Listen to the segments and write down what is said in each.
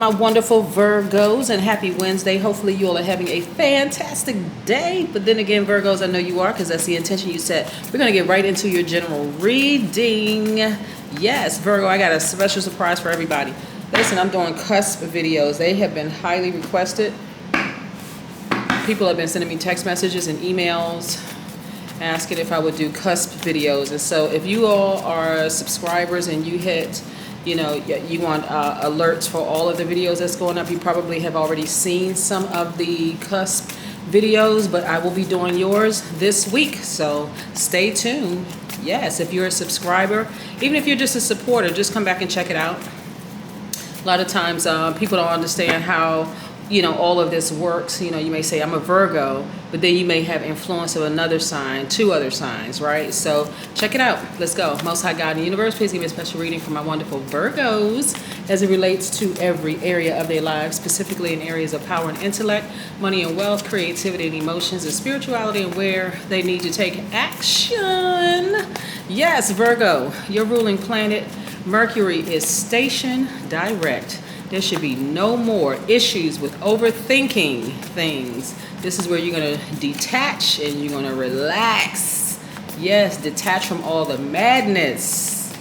My wonderful Virgos, and happy Wednesday. Hopefully you all are having a fantastic day. But then again, Virgos, I know you are, because that's the intention you set. We're going to get right into your general reading. Yes, Virgo, I got a special surprise for everybody. Listen, I'm doing cusp videos. They have been highly requested. People have been sending me text messages and emails asking if I would do cusp videos. And so if you all are subscribers and you hit, you want alerts for all of the videos that's going up, you probably have already seen some of the cusp videos, but I will be doing yours this week, so stay tuned. Yes, if you're a subscriber, even if you're just a supporter, just come back and check it out. A lot of times people don't understand how all of this works. You may say, I'm a Virgo, but then you may have influence of another sign, two other signs, right? So check it out. Let's go. Most High God in the universe, please give me a special reading for my wonderful Virgos as it relates to every area of their lives, specifically in areas of power and intellect, money and wealth, creativity and emotions, and spirituality, and where they need to take action. Yes, Virgo, your ruling planet, Mercury, is stationed direct. There should be no more issues with overthinking things. This is where you're going to detach and you're going to relax. Yes, detach from all the madness,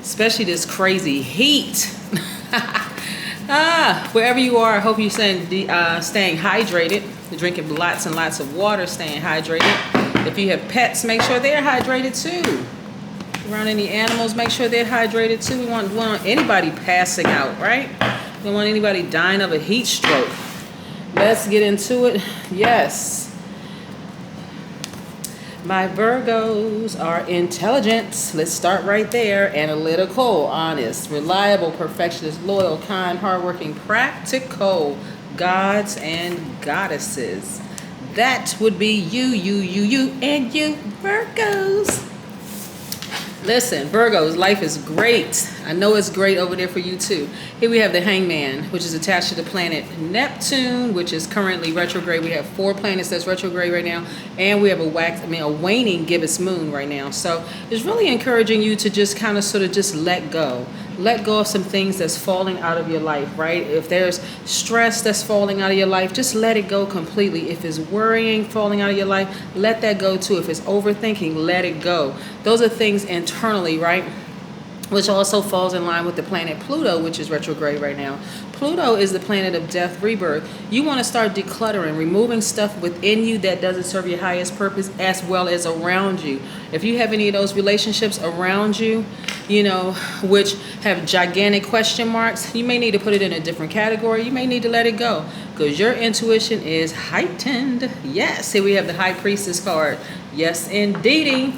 especially this crazy heat. Wherever you are, I hope you're staying hydrated. You're drinking lots and lots of water, staying hydrated. If you have pets, make sure they're hydrated too. Around any animals, make sure they're hydrated too. We want anybody passing out, right? We don't want anybody dying of a heat stroke. Let's get into it. Yes. My Virgos are intelligent. Let's start right there. Analytical, honest, reliable, perfectionist, loyal, kind, hardworking, practical, gods and goddesses. That would be you, and you, Virgos. Listen, Virgos, life is great. I know it's great over there for you too. Here we have the Hangman, which is attached to the planet Neptune, which is currently retrograde. We have 4 planets that's retrograde right now, and we have a waning gibbous moon right now. So it's really encouraging you to just kind of sort of just let go. Let go of some things that's falling out of your life, right? If there's stress that's falling out of your life, just let it go completely. If it's worrying falling out of your life, let that go too. If it's overthinking, let it go. Those are things internally, right? Which also falls in line with the planet Pluto, which is retrograde right now. Pluto is the planet of death, rebirth. You want to start decluttering, removing stuff within you that doesn't serve your highest purpose, as well as around you. If you have any of those relationships around you, which have gigantic question marks, you may need to put it in a different category. You may need to let it go because your intuition is heightened. Yes, here we have the High Priestess card. Yes, indeedy.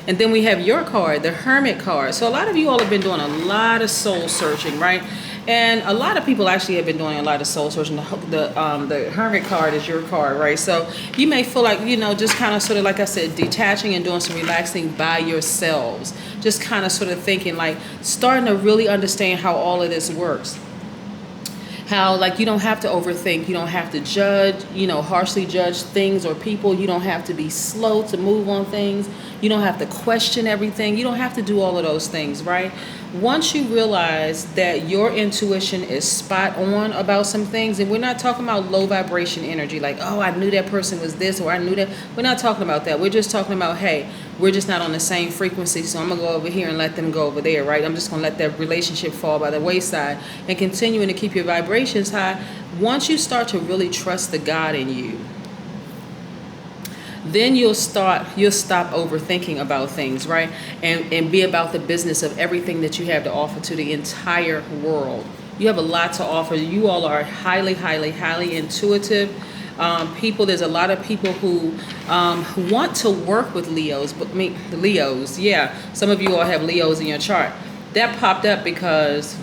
And then we have your card, the Hermit card. So a lot of you all have been doing a lot of soul searching, right? And a lot of people actually have been doing a lot of soul searching. The Hermit card is your card, right? So you may feel like, just kind of sort of, like I said, detaching and doing some relaxing by yourselves. Just kind of sort of thinking, like, starting to really understand how all of this works. How, like, you don't have to overthink. You don't have to judge, harshly judge things or people. You don't have to be slow to move on things. You don't have to question everything. You don't have to do all of those things, right? Once you realize that your intuition is spot on about some things, and we're not talking about low vibration energy, like, oh, I knew that person was this, or I knew that. We're not talking about that. We're just talking about, hey, we're just not on the same frequency, so I'm going to go over here and let them go over there, right? I'm just going to let that relationship fall by the wayside and continuing to keep your vibrations high. Once you start to really trust the God in you, then you'll stop overthinking about things, right? And be about the business of everything that you have to offer to the entire world. You have a lot to offer. You all are highly, highly, highly intuitive people. There's a lot of people who want to work with Leos, but Leos, yeah. Some of you all have Leos in your chart. That popped up because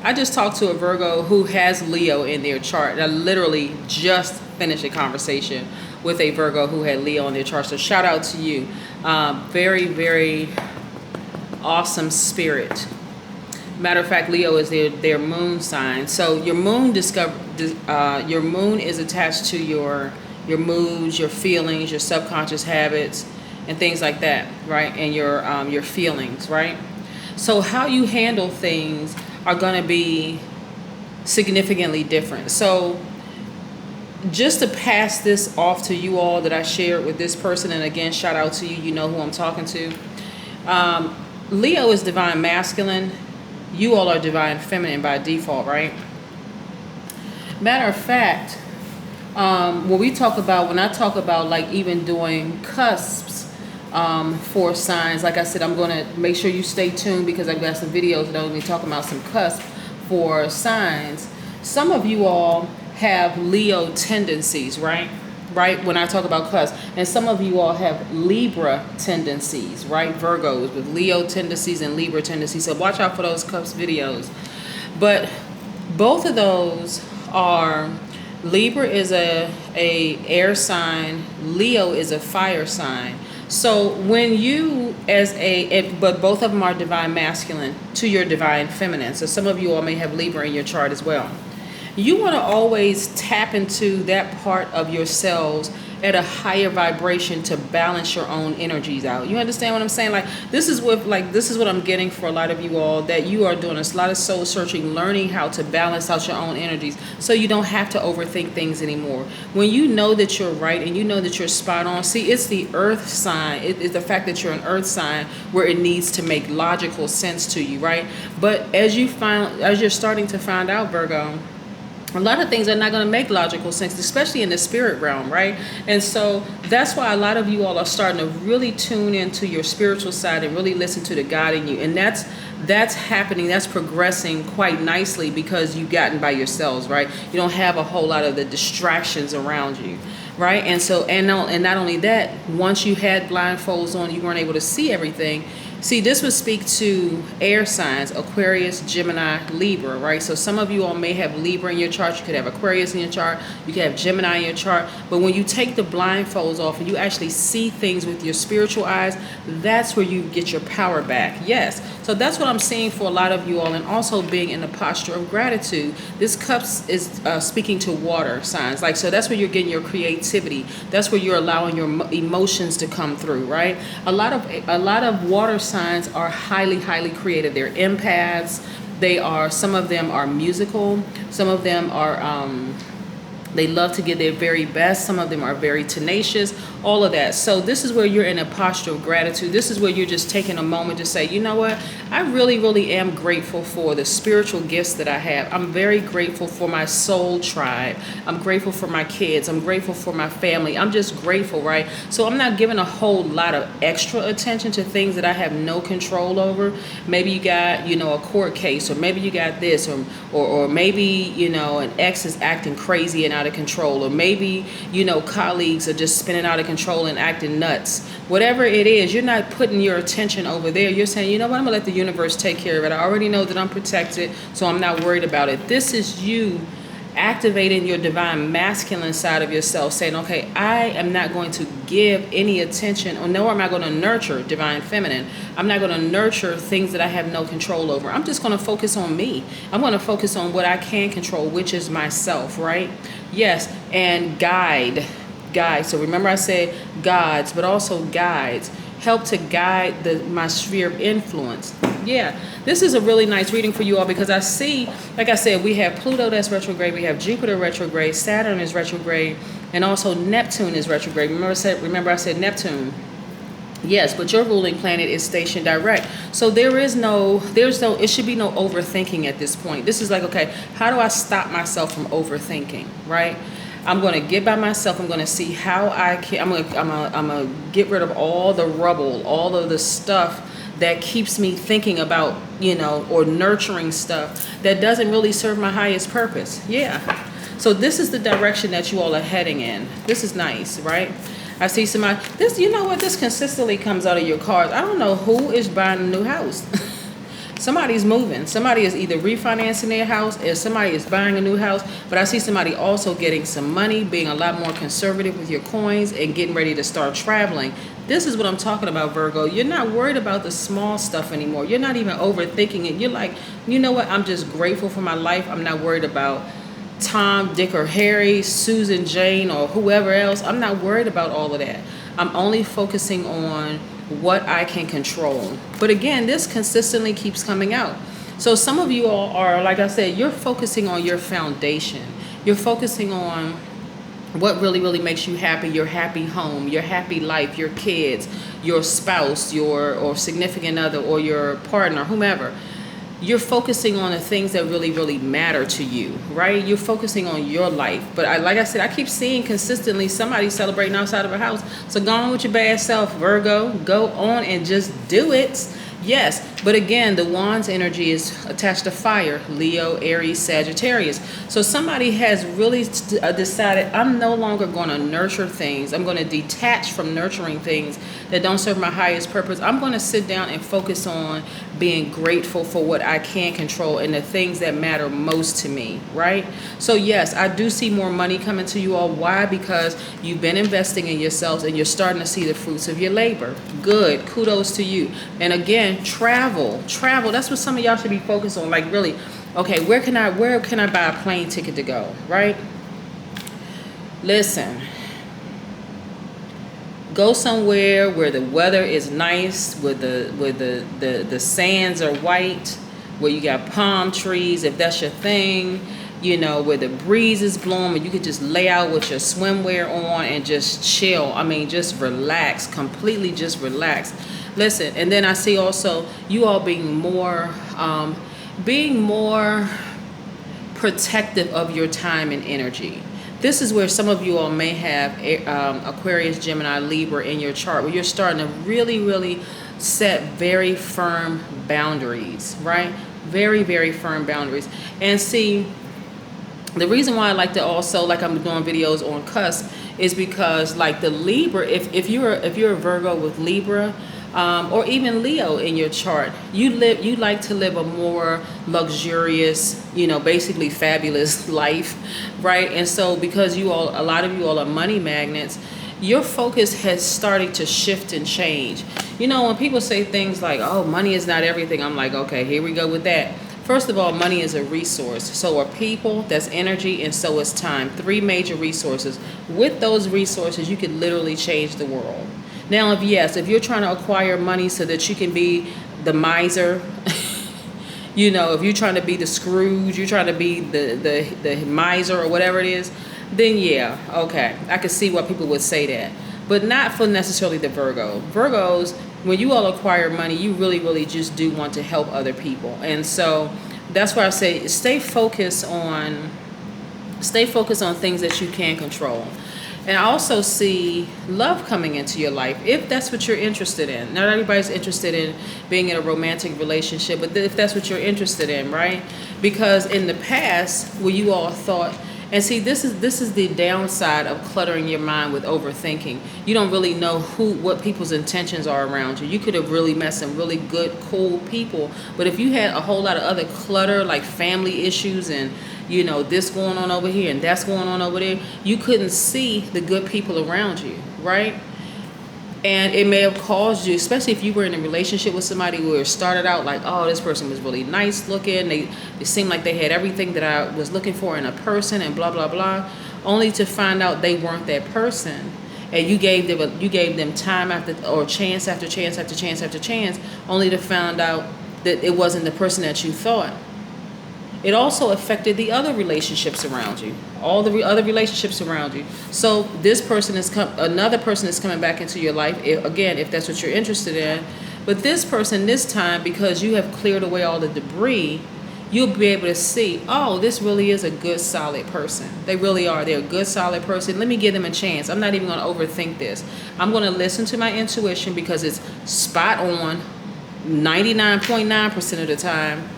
I just talked to a Virgo who has Leo in their chart. I literally just finished a conversation with a Virgo who had Leo in their chart. So shout out to you. Very, very awesome spirit. Matter of fact, Leo is their moon sign. So your moon your moon is attached to your moods, your feelings, your subconscious habits, and things like that, right? And your feelings, right? So how you handle things are going to be significantly different. So just to pass this off to you all that I shared with this person, and again, shout out to you, you know who I'm talking to. Leo is divine masculine. You all are divine feminine by default, right? Matter of fact, when I talk about like even doing cusps for signs, like I said, I'm going to make sure you stay tuned because I've got some videos that I'm going to be talking about some cusps for signs. Some of you all have Leo tendencies, right? Right, when I talk about cusp. And some of you all have Libra tendencies, right? Virgos with Leo tendencies and Libra tendencies. So watch out for those cusp videos. But both of those are, Libra is a air sign, Leo is a fire sign. So when you but both of them are divine masculine to your divine feminine. So some of you all may have Libra in your chart as well. You want to always tap into that part of yourselves at a higher vibration to balance your own energies out. You understand what I'm saying? This is what I'm getting for a lot of you all, that you are doing a lot of soul searching, learning how to balance out your own energies so you don't have to overthink things anymore. When you know that you're right and you know that you're spot on, see, it's the earth sign. It's the fact that you're an earth sign where it needs to make logical sense to you, right? But as you're starting to find out, Virgo, a lot of things are not going to make logical sense, especially in the spirit realm, right? And so that's why a lot of you all are starting to really tune into your spiritual side and really listen to the God in you. And that's happening, that's progressing quite nicely because you've gotten by yourselves, right? You don't have a whole lot of the distractions around you, right? And so, and not only that, once you had blindfolds on, you weren't able to see everything. See, this would speak to air signs, Aquarius, Gemini, Libra, right? So some of you all may have Libra in your chart. You could have Aquarius in your chart. You could have Gemini in your chart. But when you take the blindfolds off and you actually see things with your spiritual eyes, that's where you get your power back. Yes. So that's what I'm seeing for a lot of you all, and also being in the posture of gratitude. This cups is speaking to water signs. So that's where you're getting your creativity. That's where you're allowing your emotions to come through, right? A lot of water signs are highly creative. They're empaths. Some of them are musical. Some of them are they love to give their very best. Some of them are very tenacious, all of that. So this is where you're in a posture of gratitude. This is where you're just taking a moment to say, you know what? I really am grateful for the spiritual gifts that I have. I'm very grateful for my soul tribe. I'm grateful for my kids. I'm grateful for my family. I'm just grateful, right? So I'm not giving a whole lot of extra attention to things that I have no control over. Maybe you got, a court case, or maybe you got this, or maybe, an ex is acting crazy and out of control, or maybe colleagues are just spinning out of control and acting nuts. Whatever it is, you're not putting your attention over there. You're saying, you know what, I'm gonna let the universe take care of it. I already know that I'm protected, so I'm not worried about it. This is you activating your divine masculine side of yourself, saying, okay, I am not going to give any attention, or nor am I going to nurture divine feminine. I'm not going to nurture things that I have no control over. I'm just going to focus on me. I'm going to focus on what I can control, which is myself, right? Yes, and guide. So remember I said gods, but also guides. Help to guide my sphere of influence. Yeah, this is a really nice reading for you all, because I see, like I said, we have Pluto that's retrograde, we have Jupiter retrograde, Saturn is retrograde, and also Neptune is retrograde. Remember I said Neptune. Yes, but your ruling planet is stationed direct. So it should be no overthinking at this point. This is like, okay, how do I stop myself from overthinking, right? I'm going to get by myself. I'm going to see how I can. I'm going to get rid of all the rubble, all of the stuff that keeps me thinking about, or nurturing stuff that doesn't really serve my highest purpose. Yeah. So this is the direction that you all are heading in. This is nice, right? I see somebody, this consistently comes out of your cards. I don't know who is buying a new house. Somebody's moving. Somebody is either refinancing their house, or somebody is buying a new house. But I see somebody also getting some money, being a lot more conservative with your coins, and getting ready to start traveling. This is what I'm talking about, Virgo. You're not worried about the small stuff anymore. You're not even overthinking it. You're like, you know what? I'm just grateful for my life. I'm not worried about Tom, Dick, or Harry, Susan, Jane, or whoever else. I'm not worried about all of that. I'm only focusing on what I can control. But again, this consistently keeps coming out. So some of you all are, like I said, you're focusing on your foundation. You're focusing on what really, really makes you happy, your happy home, your happy life, your kids, your spouse, your or significant other, or your partner, whomever. You're focusing on the things that really, really matter to you, right? You're focusing on your life. But like I said, I keep seeing consistently somebody celebrating outside of a house. So go on with your bad self, Virgo. Go on and just do it. Yes, but again, the Wand's energy is attached to fire, Leo, Aries, Sagittarius. So somebody has really decided, I'm no longer going to nurture things. I'm going to detach from nurturing things that don't serve my highest purpose. I'm going to sit down and focus on being grateful for what I can control and the things that matter most to me, right? So yes, I do see more money coming to you all. Why? Because you've been investing in yourselves and you're starting to see the fruits of your labor. Good. Kudos to you. And again, travel. That's what some of y'all should be focused on. Like really, okay, where can I buy a plane ticket to go, right? Listen. Go somewhere where the weather is nice, where the sands are white, where you got palm trees, if that's your thing, you know, where the breeze is blowing, and you could just lay out with your swimwear on and just chill. I mean, just relax, completely just relax. Listen, and then I see also you all being more protective of your time and energy. This is where some of you all may have Aquarius, Gemini, Libra in your chart, where you're starting to really, really set very firm boundaries, right? Very, very firm boundaries. And see, the reason why I like to also, like I'm doing videos on cusp, is because like the Libra, if you're a Virgo with Libra, or even Leo in your chart, you like to live a more luxurious, you know, basically fabulous life, right? And so because a lot of you all are money magnets, your focus has started to shift and change. You know, when people say things like, oh, money is not everything, I'm like, okay, here we go with that. First of all, money is a resource. So are people, that's energy, and so is time. 3 major resources. With those resources, you could literally change the world. Now, if you're trying to acquire money so that you can be the miser, you know, if you're trying to be the Scrooge, you're trying to be the miser or whatever it is, then yeah, okay, I can see why people would say that. But not for necessarily the Virgo. Virgos, when you all acquire money, you really, really just do want to help other people. And so that's why I say stay focused on things that you can control. And I also see love coming into your life, if that's what you're interested in. Not everybody's interested in being in a romantic relationship, but if that's what you're interested in, right? Because in the past, where you all thought, and see, this is the downside of cluttering your mind with overthinking. You don't really know what people's intentions are around you. You could have really met some really good, cool people, but if you had a whole lot of other clutter, like family issues and, you know, this going on over here and that's going on over there, you couldn't see the good people around you, right? And it may have caused you, especially if you were in a relationship with somebody who started out like, oh, this person was really nice looking. They seemed like they had everything that I was looking for in a person and blah, blah, blah, only to find out they weren't that person. And you gave them time or chance after chance after chance after chance, only to find out that it wasn't the person that you thought. It also affected the other relationships around you, all the other relationships around you. So another person is coming back into your life, if that's what you're interested in. But this person this time, because you have cleared away all the debris, you'll be able to see, oh, this really is a good, solid person. They really are. They're a good, solid person. Let me give them a chance. I'm not even going to overthink this. I'm going to listen to my intuition because it's spot on 99.9% of the time.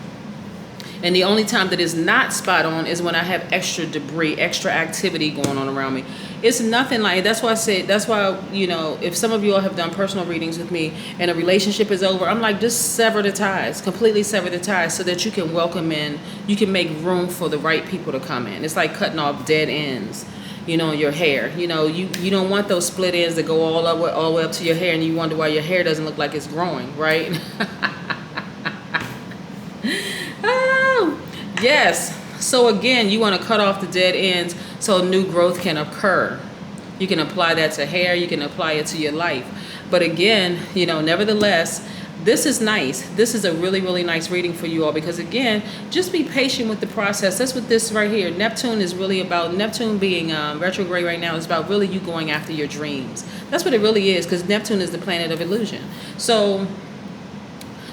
And the only time that is not spot on is when I have extra debris, extra activity going on around me. It's nothing like, that's why, you know, if some of you all have done personal readings with me and a relationship is over, I'm like, just sever the ties, completely sever the ties so that you can welcome in, you can make room for the right people to come in. It's like cutting off dead ends, you know, your hair. You know, you don't want those split ends that go all the way up to your hair and you wonder why your hair doesn't look like it's growing, right? Yes. So again, you want to cut off the dead ends so new growth can occur. You can apply that to hair. You can apply it to your life. But again, nevertheless, this is nice. This is a really, really nice reading for you all, because again, just be patient with the process. That's what this right here, Neptune is really about. Neptune being retrograde right now is about really you going after your dreams. That's what it really is, because Neptune is the planet of illusion. So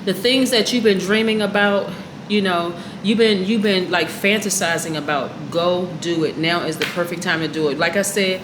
the things that you've been dreaming about, you've been like fantasizing about, go do it. Now is the perfect time to do it. Like I said,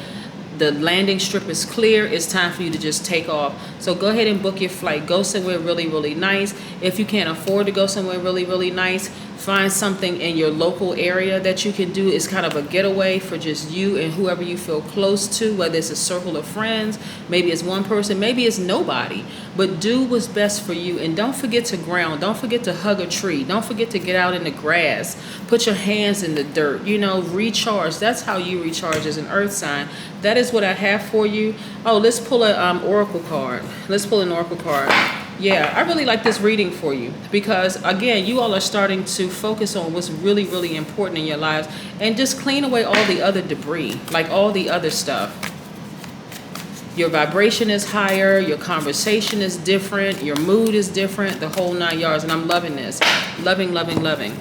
the landing strip is clear. It's time for you to just take off. So go ahead and book your flight. Go somewhere really, really nice. If you can't afford to go somewhere really, really nice, find something in your local area that you can do. It's kind of a getaway for just you and whoever you feel close to, whether it's a circle of friends, maybe it's one person, maybe it's nobody. But do what's best for you. And don't forget to ground. Don't forget to hug a tree. Don't forget to get out in the grass. Put your hands in the dirt. Recharge. That's how you recharge as an earth sign. That is what I have for you. Oh, let's pull a oracle card. Let's pull an oracle card. Yeah, I really like this reading for you, because again, you all are starting to focus on what's really, really important in your lives, and just clean away all the other debris, like all the other stuff. Your vibration is higher, your conversation is different, your mood is different, the whole 9 yards, and I'm loving this. Loving, loving, loving.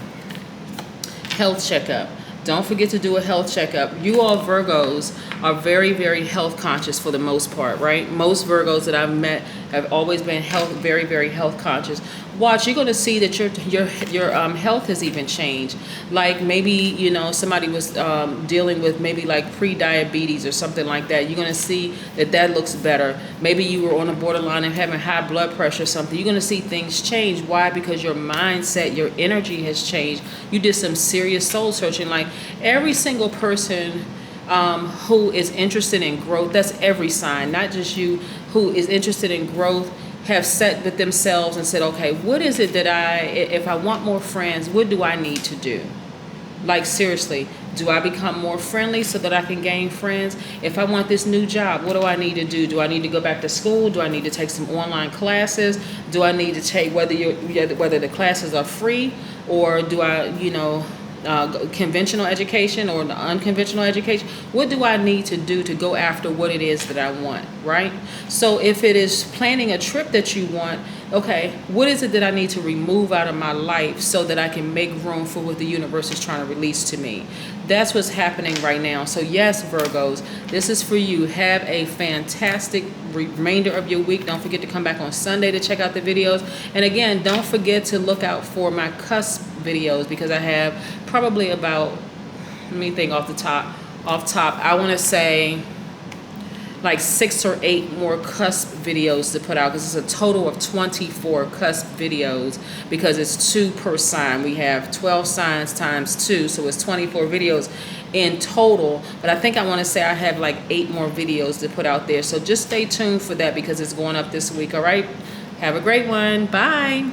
Health checkup. Don't forget to do a health checkup. You all Virgos are very, very health conscious for the most part, right? Most Virgos that I've met have always been very, very health conscious. Watch, you're going to see that your health has even changed. Like maybe, somebody was dealing with maybe like pre-diabetes or something like that. You're going to see that looks better. Maybe you were on a borderline of having high blood pressure or something. You're going to see things change. Why? Because your mindset, your energy has changed. You did some serious soul searching. Like every single person who is interested in growth, that's every sign, not just you, who is interested in growth, have set with themselves and said, okay, what is it that if I want more friends, what do I need to do? Like seriously, do I become more friendly so that I can gain friends? If I want this new job, what do I need to do? Do I need to go back to school? Do I need to take some online classes? Do I need to take, whether the classes are free, or do I, conventional education or the unconventional education? What do I need to do to go after what it is that I want, right? So if it is planning a trip that you want, okay, what is it that I need to remove out of my life so that I can make room for what the universe is trying to release to me? That's what's happening right now. So yes, Virgos, this is for you. Have a fantastic remainder of your week. Don't forget to come back on Sunday to check out the videos. And again, don't forget to look out for my cusp videos, because I have probably about, let me think off top, I want to say like 6 or 8 more cusp videos to put out, because it's a total of 24 cusp videos, because it's 2 per sign. We have 12 signs times 2, so it's 24 videos in total. But I think I want to say I have like 8 more videos to put out there, so just stay tuned for that, because it's going up this week. All right, have a great one. Bye.